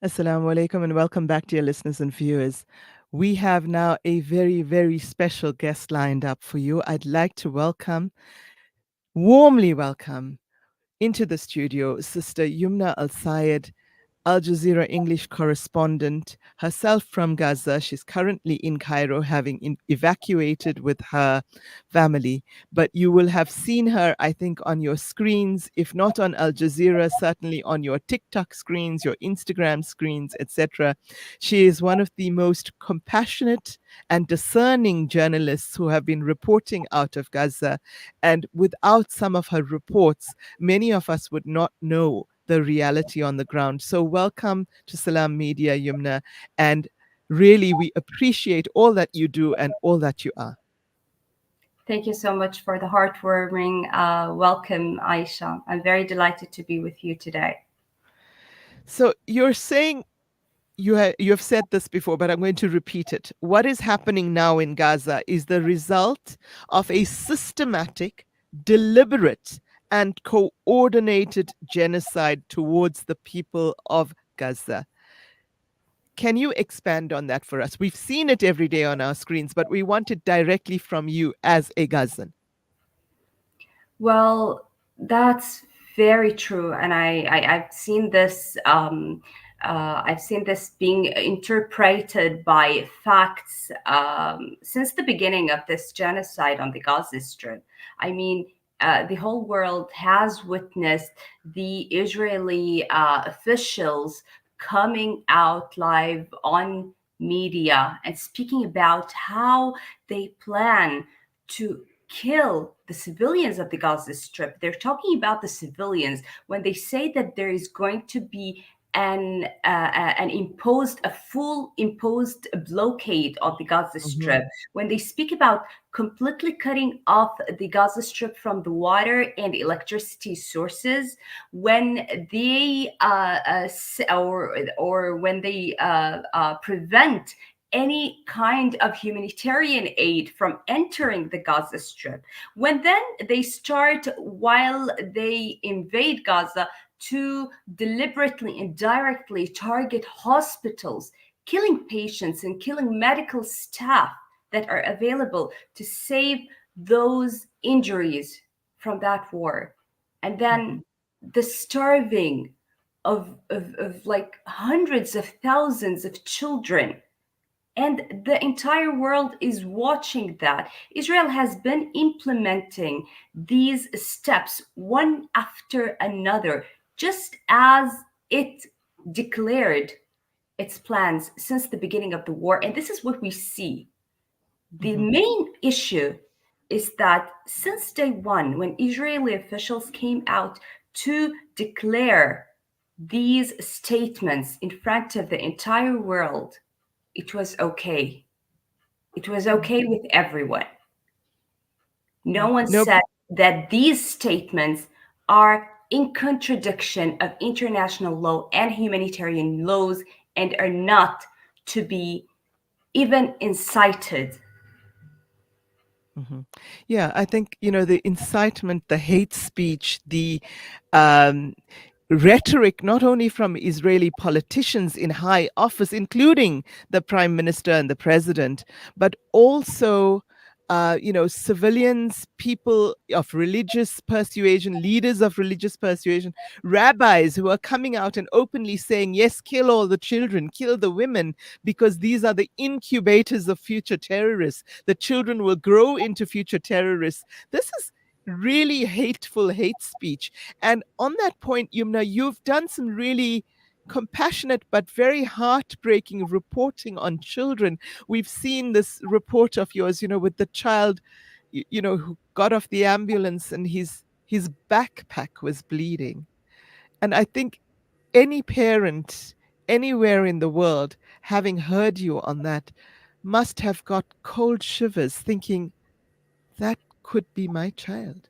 Assalamu alaikum and welcome back, dear listeners and viewers. We have now a very, very special guest lined up for you. I'd like to warmly welcome into the studio Sister Youmna ElSayed, Al Jazeera English correspondent, herself from Gaza. She's currently in Cairo, having evacuated with her family. But you will have seen her, I think, on your screens, if not on Al Jazeera, certainly on your TikTok screens, your Instagram screens, etc. She is one of the most compassionate and discerning journalists who have been reporting out of Gaza. And without some of her reports, many of us would not know the reality on the ground. So, welcome to Salam Media, Youmna. And really, we appreciate all that you do and all that you are. Thank you so much for the heartwarming welcome, Aisha. I'm very delighted to be with you today. So, you're saying you have said this before, but I'm going to repeat it. What is happening now in Gaza is the result of a systematic, deliberate, and coordinated genocide towards the people of Gaza. Can you expand on that for us? We've seen it every day on our screens, but we want it directly from you as a Gazan. Well, that's very true, and I've seen this. I've seen this being interpreted by facts since the beginning of this genocide on the Gaza Strip. I mean, the whole world has witnessed the Israeli officials coming out live on media and speaking about how they plan to kill the civilians of the Gaza Strip. They're talking about the civilians when they say that there is going to be a full imposed blockade of the Gaza Strip. Mhm, When they speak about completely cutting off the Gaza Strip from the water and electricity sources, when they or when they prevent any kind of humanitarian aid from entering the Gaza Strip. When then they start, while they invade Gaza, to deliberately and directly target hospitals, killing patients and killing medical staff that are available to save those injuries from that war. And mhm, then the starving of like hundreds of thousands of children, and the entire world is watching that. Israel has been implementing these steps one after another, just as it declared its plans since the beginning of the war. And this is what we see. The mhm, main issue is that since day one, when Israeli officials came out to declare these statements in front of the entire world, it was okay. It was mhm, okay with everyone. mhm. No one No, said that these statements are in contradiction of international law and humanitarian laws and are not to be even incited. mhm. Yeah, I think, the incitement, the hate speech, the um, rhetoric, not only from Israeli politicians in high office, including the prime minister and the president, but also civilians, people of religious persuasion, leaders of religious persuasion, rabbis who are coming out and openly saying, yes, kill all the children, kill the women, because these are the incubators of future terrorists. The children will grow into future terrorists. This is really hateful hate speech. And on that point, Youmna, you've done some really compassionate but very heartbreaking reporting on children. We've seen this report of yours, with the child, who got off the ambulance and his backpack was bleeding. And I think any parent anywhere in the world, having heard you on that, must have got cold shivers thinking that could be my child.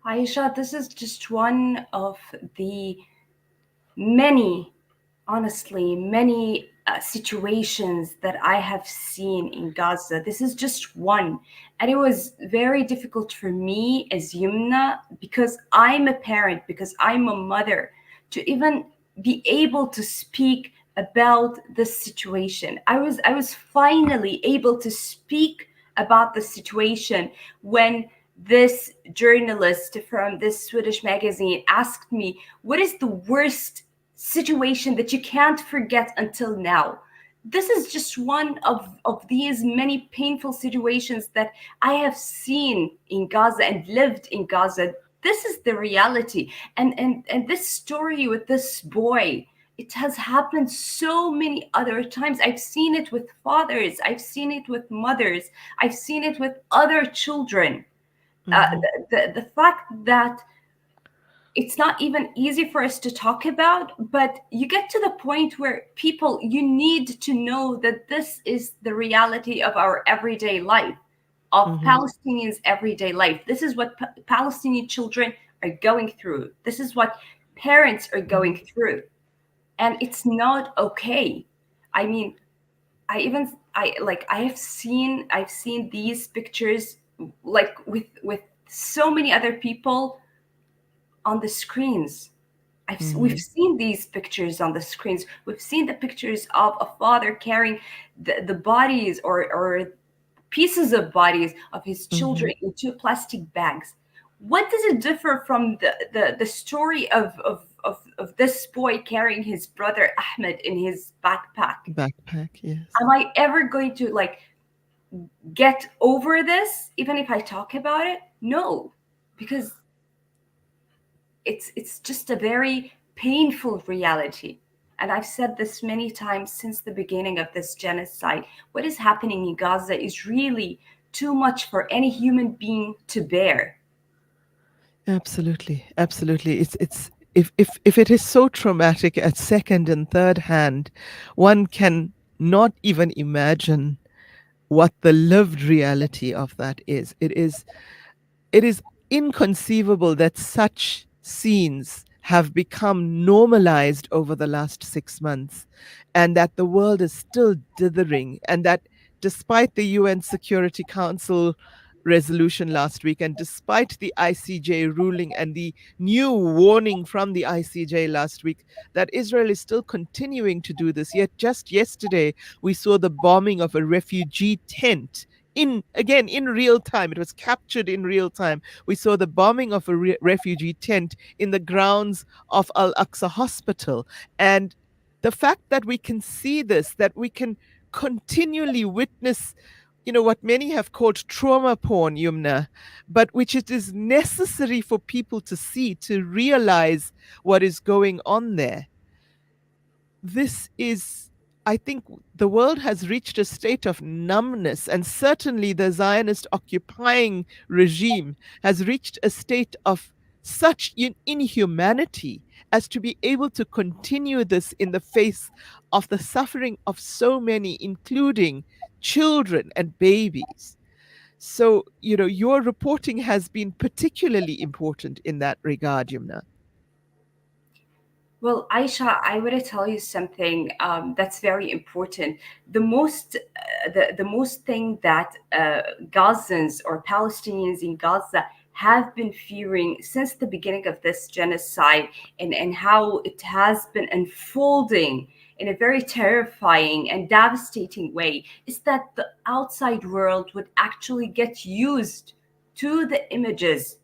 Aisha, this is just one of the many, honestly, many situations that I have seen in Gaza. This is just one. And it was very difficult for me as Yumna, because I'm a parent, because I'm a mother, to even be able to speak about this situation. I was finally able to speak about the situation when this journalist from this Swedish magazine asked me, "What is the worst situation that you can't forget until now?" This is just one of these many painful situations that I have seen in Gaza and lived in Gaza. This is the reality. And this story with this boy, it has happened so many other times. I've seen it with fathers, I've seen it with mothers, I've seen it with other children. Hmm. The fact that it's not even easy for us to talk about, but you get to the point where people, you need to know that this is the reality of our everyday life, of Hmm. Palestinians' everyday life. This is what Palestinian children are going through. This is what parents are going through. And it's not okay. I mean, I've seen these pictures, like with so many other people on the screens. We've Hmm. seen these pictures on the screens. We've seen the pictures of a father carrying the bodies, or pieces of bodies of his Hmm. children in two plastic bags. What does it differ from the story of this boy carrying his brother Ahmed in his backpack? Backpack, yes. Am I ever going to like get over this even if I talk about it? No, because it's just a very painful reality. And I've said this many times since the beginning of this genocide. What is happening in Gaza is really too much for any human being to bear. Absolutely, absolutely. It's if it is so traumatic at second and third hand, one can not even imagine what the lived reality of that is. It is inconceivable that such scenes have become normalized over the last 6 months, and that the world is still dithering, and that despite the UN Security Council resolution last week, and despite the ICJ ruling and the new warning from the ICJ last week, that Israel is still continuing to do this. Yet just yesterday, we saw the bombing of a refugee tent in, again, in real time. It was captured in real time. We saw the bombing of a refugee tent in the grounds of Al Aqsa Hospital. And the fact that we can see this, that we can continually witness, what many have called trauma porn, Yumna, but which it is necessary for people to see, to realize what is going on there. This is, I think, the world has reached a state of numbness, and certainly the Zionist occupying regime has reached a state of such inhumanity as to be able to continue this in the face of the suffering of so many, including children and babies. So, your reporting has been particularly important in that regard, Yumna. Well, Aisha, I want to tell you something that's very important. The most thing that Gazans or Palestinians in Gaza have been fearing since the beginning of this genocide, and how it has been unfolding in a very terrifying and devastating way, is that the outside world would actually get used to the images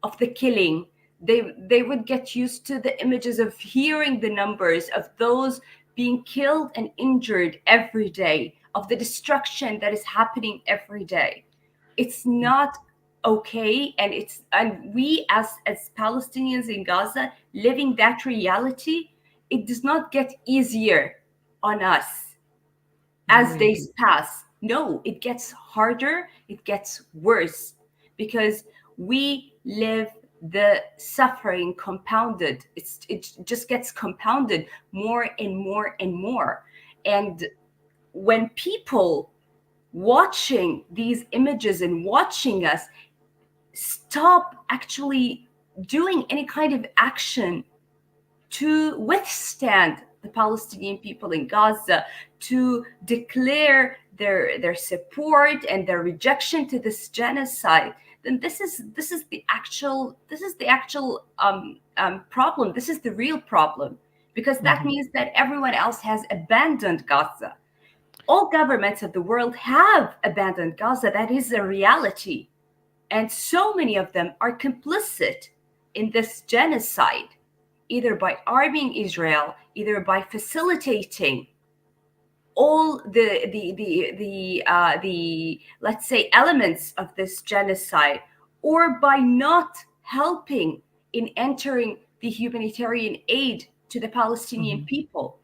of the killing. They would get used to the images of hearing the numbers of those being killed and injured every day, of the destruction that is happening every day. It's not okay. And we, as Palestinians in Gaza living that reality, it does not get easier on us No, as indeed. days pass. No, it gets harder, it gets worse, because we live the suffering compounded. It just gets compounded more and more and more. And when people watching these images and watching us stop actually doing any kind of action to withstand the Palestinian people in Gaza, to declare their support and their rejection to this genocide, then this is the actual problem. This is the real problem, because that Hmm. means that everyone else has abandoned Gaza. All governments of the world have abandoned Gaza. That is a reality. And so many of them are complicit in this genocide, either by arming Israel, either by facilitating all the let's say elements of this genocide, or by not helping in entering the humanitarian aid to the Palestinian Hmm. people.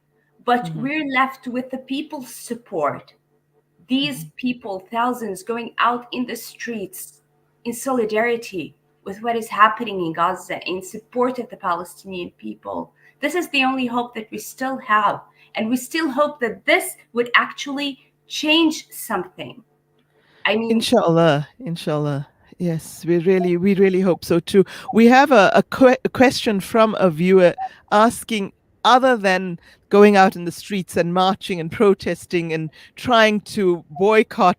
But Hmm. we're left with the people's support, these Hmm. people, thousands, going out in the streets in solidarity with what is happening in Gaza, in support of the Palestinian people. This is the only hope that we still have. And we still hope that this would actually change something. I mean, Inshallah, inshallah. Yes, we really hope so too. We have a question from a viewer asking, other than going out in the streets and marching and protesting and trying to boycott,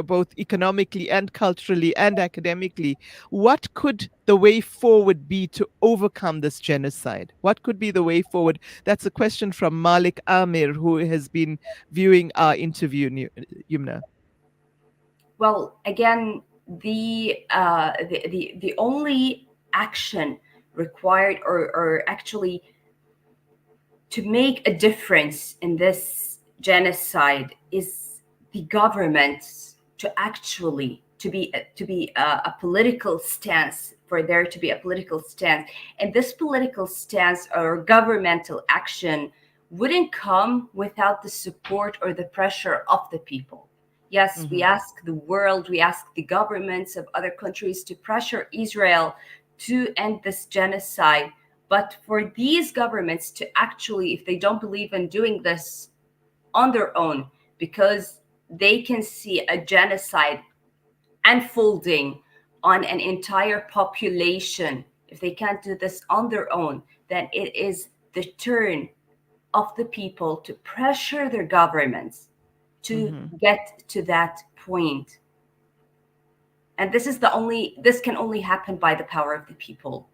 both economically and culturally and academically, what could the way forward be to overcome this genocide? What could be the way forward? That's a question from Malik Amir, who has been viewing our interview, Yumna. well, again, the only action required, or actually to make a difference in this genocide, is the governments to actually to be a political stance, for there to be a political stance. And this political stance or governmental action wouldn't come without the support or the pressure of the people. Yes, we Hmm. ask the world, we ask the governments of other countries to pressure Israel to end this genocide. But for these governments to actually, if they don't believe in doing this on their own, because they can see a genocide unfolding on an entire population, if they can't do this on their own, then it is the turn of the people to pressure their governments to Hmm. get to that point. And this can only happen by the power of the people.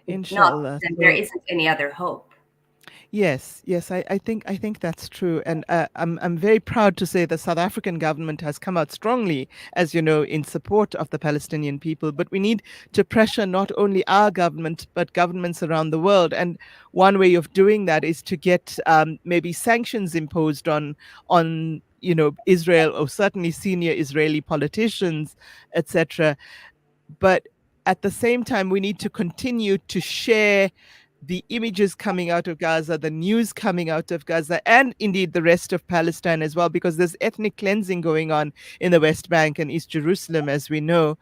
If not, Inshallah. then there So isn't any other hope. yes, yes, I think that's true, and I'm very proud to say the South African government has come out strongly, as you know, in support of the Palestinian people. But we need to pressure not only our government but governments around the world. And one way of doing that is to get maybe sanctions imposed on Israel, or certainly senior Israeli politicians, etc. But at the same time, we need to continue to share the images coming out of Gaza, the news coming out of Gaza, and indeed the rest of Palestine as well, because there's ethnic cleansing going on in the West Bank and East Jerusalem, as we know.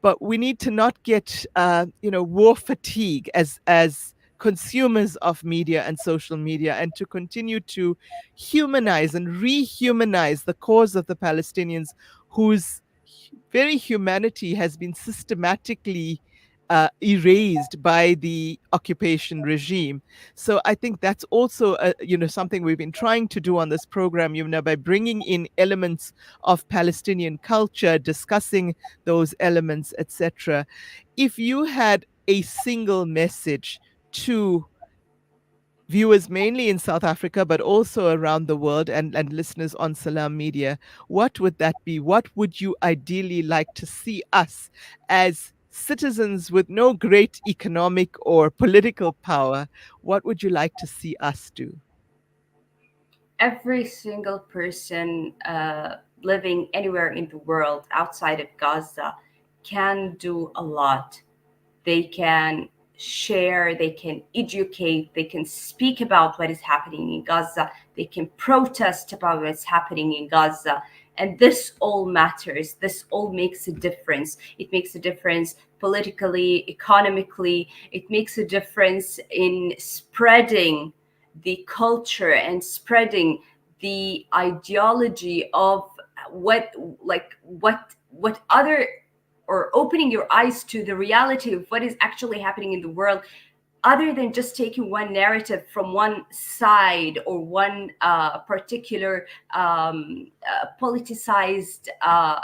But we need to not get, war fatigue as consumers of media and social media, and to continue to humanize and rehumanize the cause of the Palestinians, whose very humanity has been systematically erased by the occupation regime. So I think that's also something we've been trying to do on this program, by bringing in elements of Palestinian culture, discussing those elements, etc. If you had a single message to viewers mainly in South Africa, but also around the world, and listeners on Salam Media, what would that be? What would you ideally like to see us as citizens with no great economic or political power? What would you like to see us do? Every single person living anywhere in the world outside of Gaza can do a lot. They can share, they can educate, they can speak about what is happening in Gaza, they can protest about what's happening in Gaza. And this all matters. This all makes a difference. It makes a difference politically, economically. It makes a difference in spreading the culture and spreading the ideology of what what other, or opening your eyes to the reality of what is actually happening in the world, other than just taking one narrative from one side or one particular politicized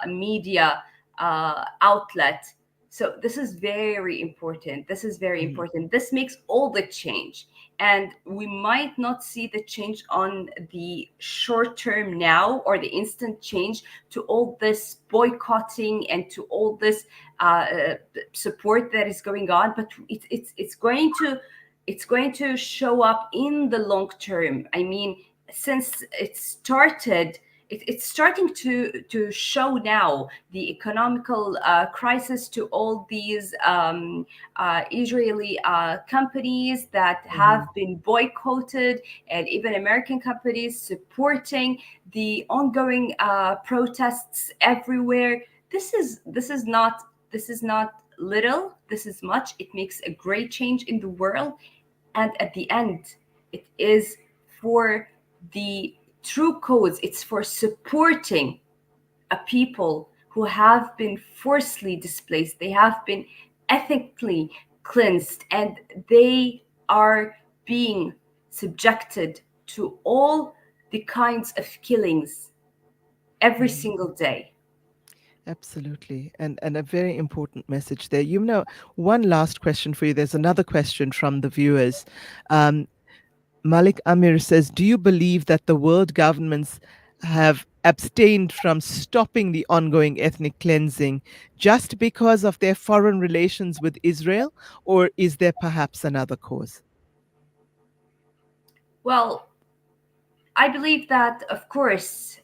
media outlet. So this is very important. This is very Mhm. important. This makes all the change. And we might not see the change on the short term now, or the instant change to all this boycotting and to all this support that is going on, but it's going to show up in the long term. I mean, since it started, it's starting to show now, the economical crisis, to all these Israeli companies that have Mhm. been boycotted, and even American companies supporting the ongoing protests everywhere. This is not little. This is much. It makes a great change in the world, and at the end, it is for the true cause. It's for supporting a people who have been forcibly displaced. They have been ethnically cleansed, and they are being subjected to all the kinds of killings every Mhm. single day. Absolutely. And a very important message there. You know, one last question for you. There's another question from the viewers. Um, Malik Amir says, do you believe that the world governments have abstained from stopping the ongoing ethnic cleansing just because of their foreign relations with Israel? Or is there perhaps another cause? Well, I believe that, of course,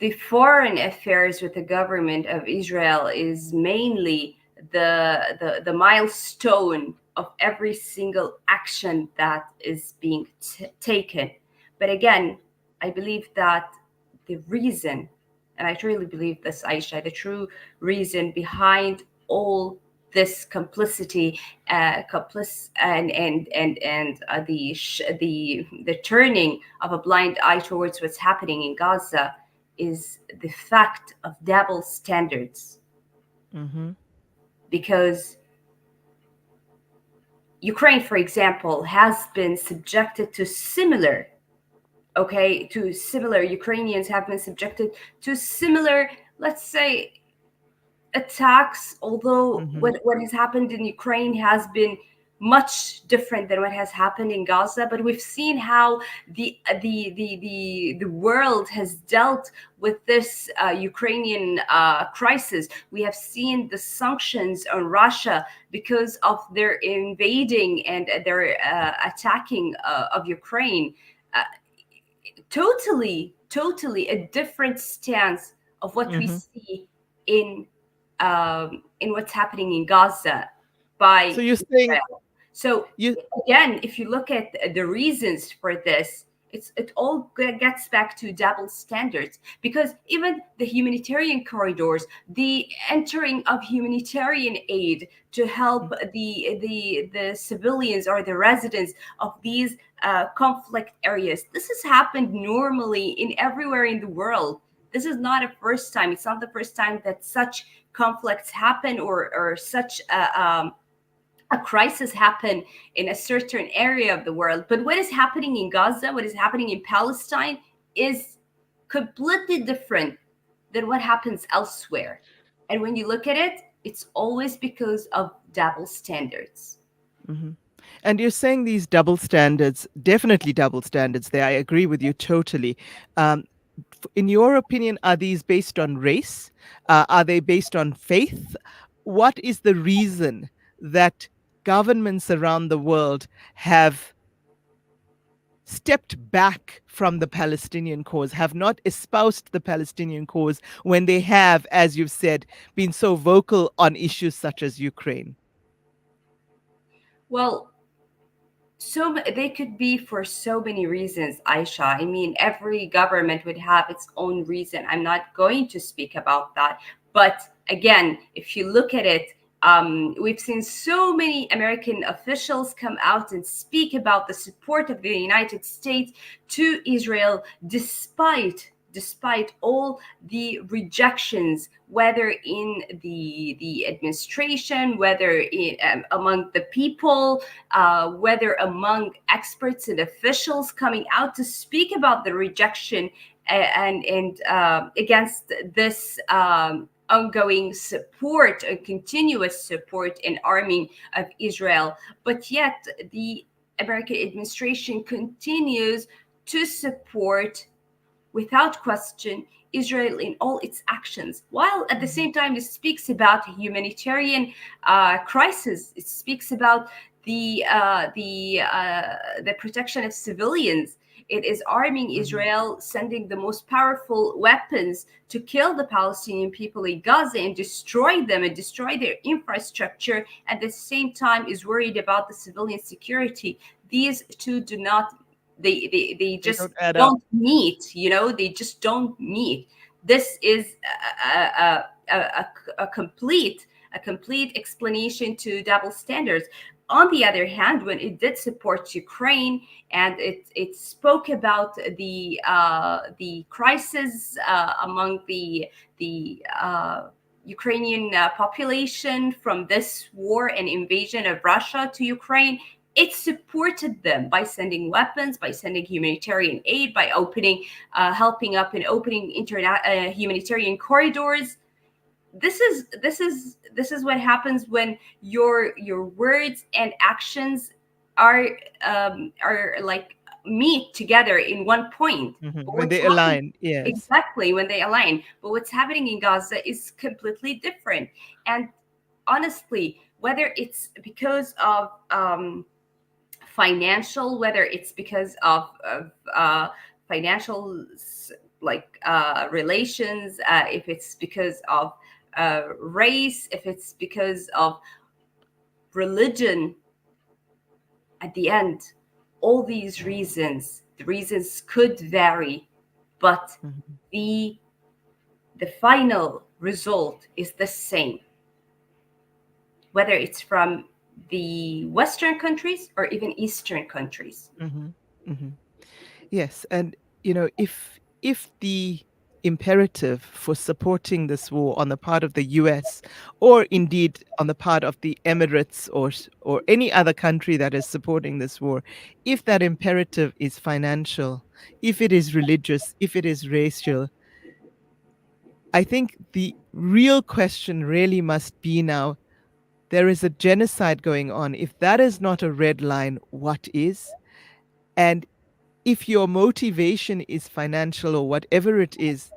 the foreign affairs with the government of Israel is mainly the milestone of every single action that is being taken. But again, I believe that the reason, and I truly believe this, Aisha, the true reason behind all this complicity, the turning of a blind eye towards what's happening in Gaza, is the fact of double standards. Mm-hmm. Because Ukraine, for example, has been subjected to similar, okay, to similar, Ukrainians have been subjected to similar, let's say, attacks, although Mm-hmm. what has happened in Ukraine has been much different than what has happened in Gaza. But we've seen how the world has dealt with this Ukrainian crisis. We have seen the sanctions on Russia because of their invading and their attacking of Ukraine. Uh, totally a different stance of what we Mm-hmm. see in what's happening in Gaza by So you're saying Israel. So you again, if you look at the reasons for this, it all gets back to double standards, because even the humanitarian corridors, the entering of humanitarian aid to help the civilians or the residents of these conflict areas, this has happened normally in everywhere in the world. This is not a first time. It's not the first time that such conflicts happen, or such a crisis happen in a certain area of the world. But what is happening in Gaza, what is happening in Palestine, is completely different than what happens elsewhere. And when you look at it, it's always because of double standards. hmm And you're saying these double standards, definitely double standards there. I agree with you totally. Um, in your opinion, are these based on race? Are they based on faith? What is the reason that governments around the world have stepped back from the Palestinian cause, have not espoused the Palestinian cause when they have, as you've said, been so vocal on issues such as Ukraine? Well, they could be for so many reasons, Aisha. I mean, every government would have its own reason. I'm not going to speak about that. But again, if you look at it, we've seen so many American officials come out and speak about the support of the United States to Israel, despite all the rejections, whether in the administration, whether among the people, whether among experts and officials coming out to speak about the rejection and against this ongoing support and continuous support and arming of Israel. But yet, the American administration continues to support without question Israel in all its actions, while at the Mhm. same time it speaks about humanitarian crisis. It speaks about the protection of civilians. It is arming Mhm. Israel, sending the most powerful weapons to kill the Palestinian people in Gaza and destroy them and destroy their infrastructure. At the same time, is worried about the civilian security. These two do not, they They just don't add up. don't meet, they just don't meet. This is a complete explanation to double standards. On the other hand, when it did support Ukraine and it spoke about the crisis among the Ukrainian population from this war and invasion of Russia to Ukraine, it supported them by sending weapons, by sending humanitarian aid, by helping up and opening humanitarian corridors. This is what happens when your words and actions are are like meet together in one point. Mhm. But When what's they happening align, yes. exactly when they align? But what's happening in Gaza is completely different. And honestly, whether it's because of financial, whether it's because of financial relations, if it's because of race, if it's because of religion, at the end, all these reasons, the reasons could vary, but Mhm. the the final result is the same, whether it's from the Western countries or even Eastern countries. Mhm. Mhm. Yes, and if the imperative for supporting this war on the part of the US, or indeed on the part of the Emirates, or any other country that is supporting this war, if that imperative is financial, if it is religious, if it is racial, I think the real question really must be now, there is a genocide going on. If that is not a red line, what is? And if your motivation is financial or whatever it is,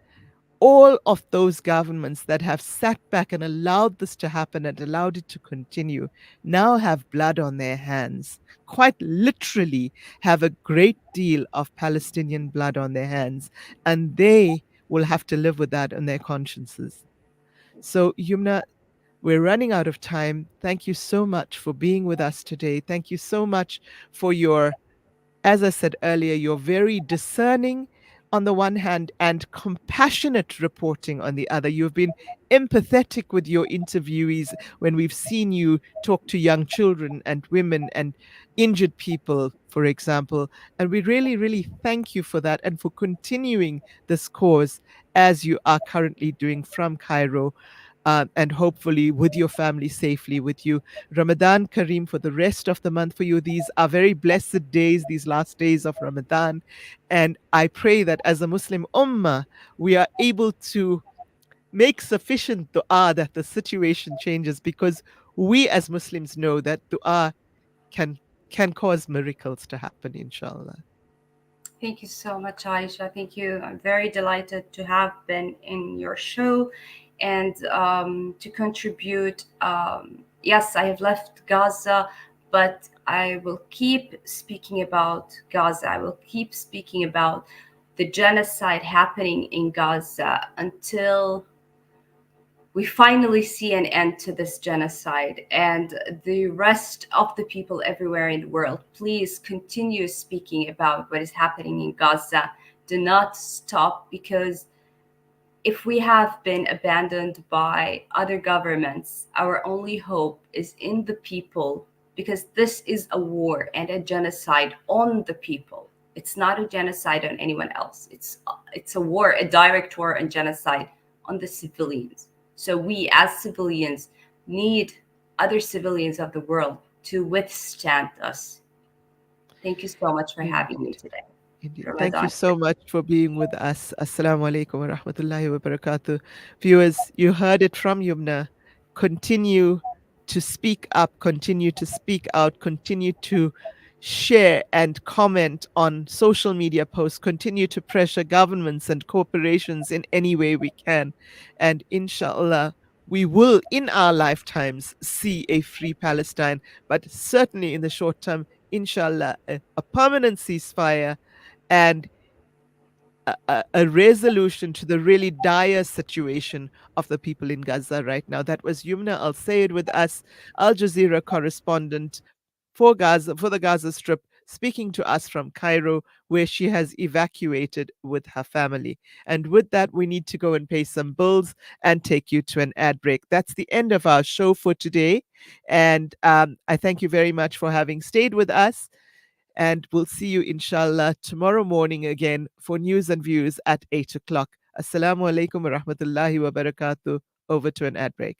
all of those governments that have sat back and allowed this to happen and allowed it to continue now have blood on their hands. Quite literally, have a great deal of Palestinian blood on their hands, and they will have to live with that on their consciences. So, Yumna, we're running out of time. Thank you so much for being with us today. Thank you so much for your, as I said earlier, you're very discerning on the one hand and compassionate reporting on the other. You've been empathetic with your interviewees when we've seen you talk to young children and women and injured people, for example. And we really, really thank you for that and for continuing this cause as you are currently doing from Cairo. And hopefully with your family safely with you. Ramadan Kareem for the rest of the month for you. These are very blessed days, these last days of Ramadan. And I pray that as a Muslim ummah, we are able to make sufficient dua that the situation changes, because we as Muslims know that dua can can cause miracles to happen, inshallah. Thank you so much, Aisha. Thank you. I'm very delighted to have been in your show and to contribute. Yes, I have left Gaza, but I will keep speaking about Gaza. I will keep speaking about the genocide happening in Gaza until we finally see an end to this genocide, and the rest of the people everywhere in the world, please continue speaking about what is happening in Gaza. Do not stop, because if we have been abandoned by other governments, our only hope is in the people, because this is a war and a genocide on the people. It's not a genocide on anyone else. It's a war, a direct war and genocide on the civilians. So we as civilians need other civilians of the world to withstand us. Thank you so much for having me Indeed. today. Indeed. Thank you Ramadan. so much for being with us. Assalamu alaikum wa rahmatullahi wa barakatuh. Viewers, you heard it from Yumna. Continue to speak up, continue to speak out, continue to share and comment on social media posts, continue to pressure governments and corporations in any way we can. And inshallah, we will in our lifetimes see a free Palestine, but certainly in the short term, inshallah, a permanent ceasefire and a resolution to the really dire situation of the people in Gaza right now. That was Youmna ElSayed with us, Al Jazeera correspondent for Gaza, for the Gaza Strip, speaking to us from Cairo, where she has evacuated with her family. And with that, we need to go and pay some bills and take you to an ad break. That's the end of our show for today. And I thank you very much for having stayed with us. And we'll see you, inshallah, tomorrow morning again for news and views at 8 o'clock. Assalamu alaikum wa rahmatullahi wa barakatuh. Over to an ad break.